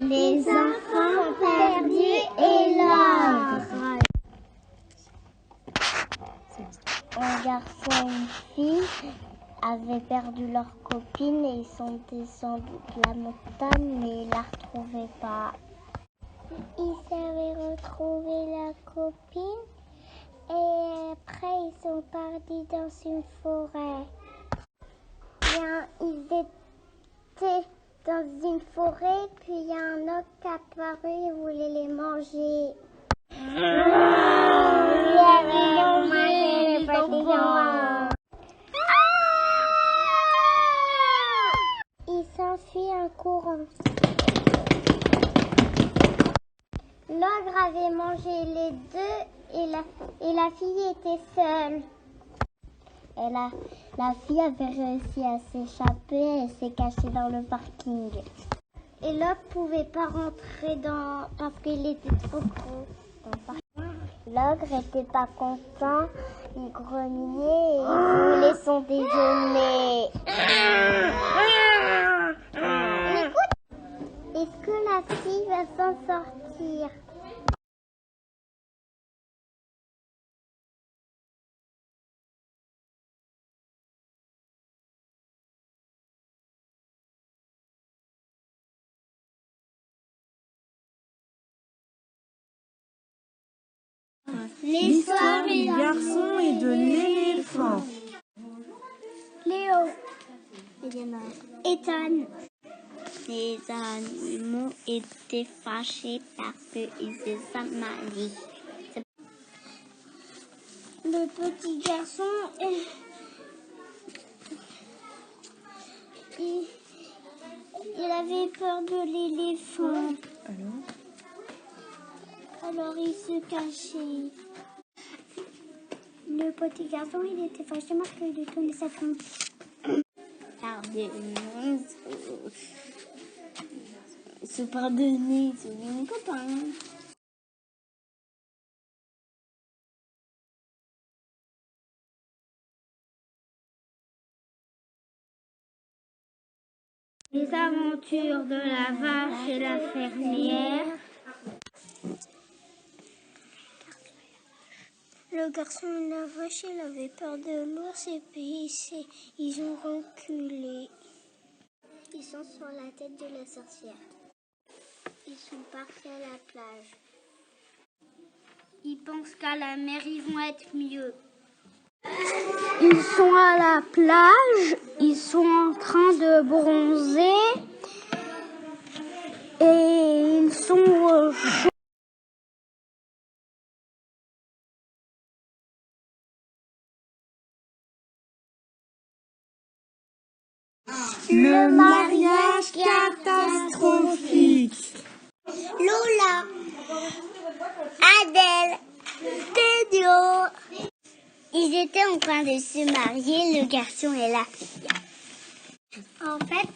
Les enfants perdus et l'ogre. Un garçon et une fille avaient perdu leur copine et ils sont descendus de la montagne, mais ils la retrouvaient pas. Ils avaient retrouvé la copine et après ils sont partis dans une forêt. Ils étaient dans une forêt, puis il y a un ogre qui est apparu et voulait les manger. Il s'enfuit en courant. L'ogre avait mangé les deux et la fille était seule. Et la fille avait réussi à s'échapper et s'est cachée dans le parking. Et l'ogre ne pouvait pas rentrer parce qu'il était trop gros dans le parking. L'ogre n'était pas content, il grognait et il voulait son déjeuner. Écoute, est-ce que la fille va s'en sortir? L'histoire du garçon et de l'éléphant. Léo, Ethan. Les animaux étaient fâchés parce qu'ils se marient. Le petit garçon, il avait peur de l'éléphant. Alors il se cachait. Le petit garçon, il était fâché parce qu'il lui donnait sa femme. Pardonnez, se pardonner, c'est mon copain. Les aventures de la vache et la fermière. Le garçon et la vache, il avait peur de l'ours et puis ils ont reculé. Ils sont sur la tête de la sorcière. Ils sont partis à la plage. Ils pensent qu'à la mer, ils vont être mieux. Ils sont à la plage, ils sont en train de bronzer et ils sont chauds. Le mariage catastrophique. Lola, Adèle, Théo. Ils étaient en train de se marier, le garçon et la fille. En fait,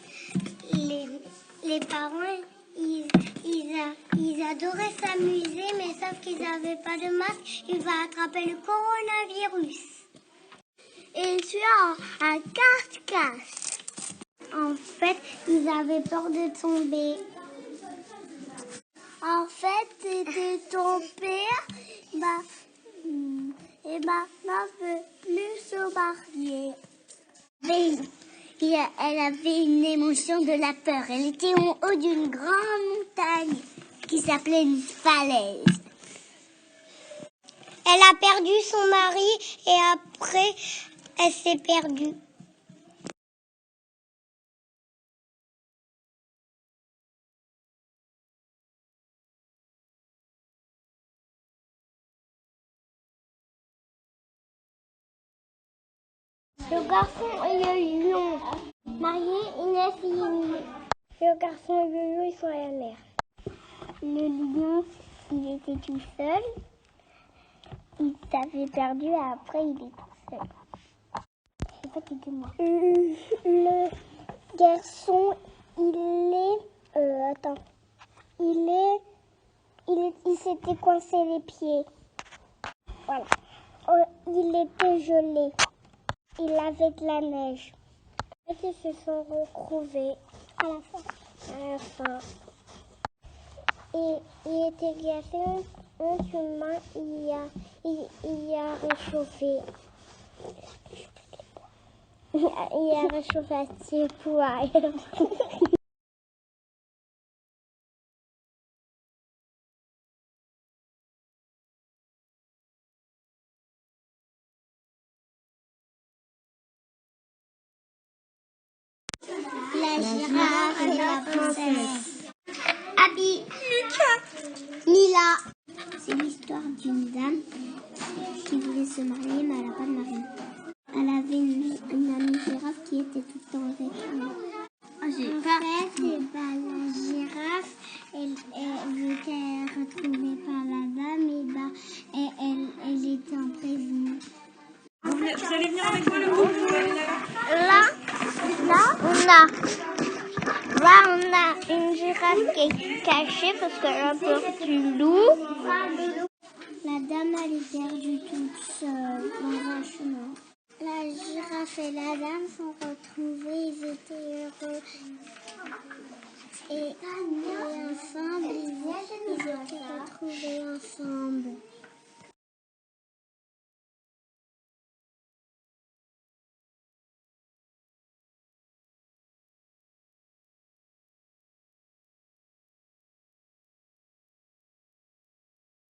les parents, ils adoraient s'amuser, mais sauf qu'ils n'avaient pas de masque, ils vont attraper le coronavirus. Et ils sont à cache-cache. En fait, ils avaient peur de tomber. En fait, c'était ton père, et maintenant ne peut plus se marier. Elle avait une émotion de la peur. Elle était en haut d'une grande montagne qui s'appelait une falaise. Elle a perdu son mari et après, elle s'est perdue. Le garçon et le lion. Marié, Inès et Yémi. Le garçon et le lion, ils sont à la mer. Le lion, il était tout seul. Il s'avait perdu et après, il est tout seul. Je sais pas qui était moi. Le garçon, il s'était coincé les pieds. Voilà. Il était gelé. Il avait de la neige. Et ils se sont retrouvés à la fin. était glacé, un humain y a réchauffé. Il a réchauffé ses poils. La girafe et la princesse. Abby. Mila. C'est l'histoire d'une dame qui voulait se marier, mais elle n'a pas de mari. Elle avait une amie girafe qui était tout le temps avec elle. En fait, la girafe, vu qu'elle est retrouvée par la dame, elle était en prison. Vous allez venir avec moi le groupe? Là, on a une girafe qui est cachée parce qu'elle a peur du loup. La dame, elle est perdue toute seule dans un chemin. La girafe et la dame sont retrouvées, ils étaient heureux. Et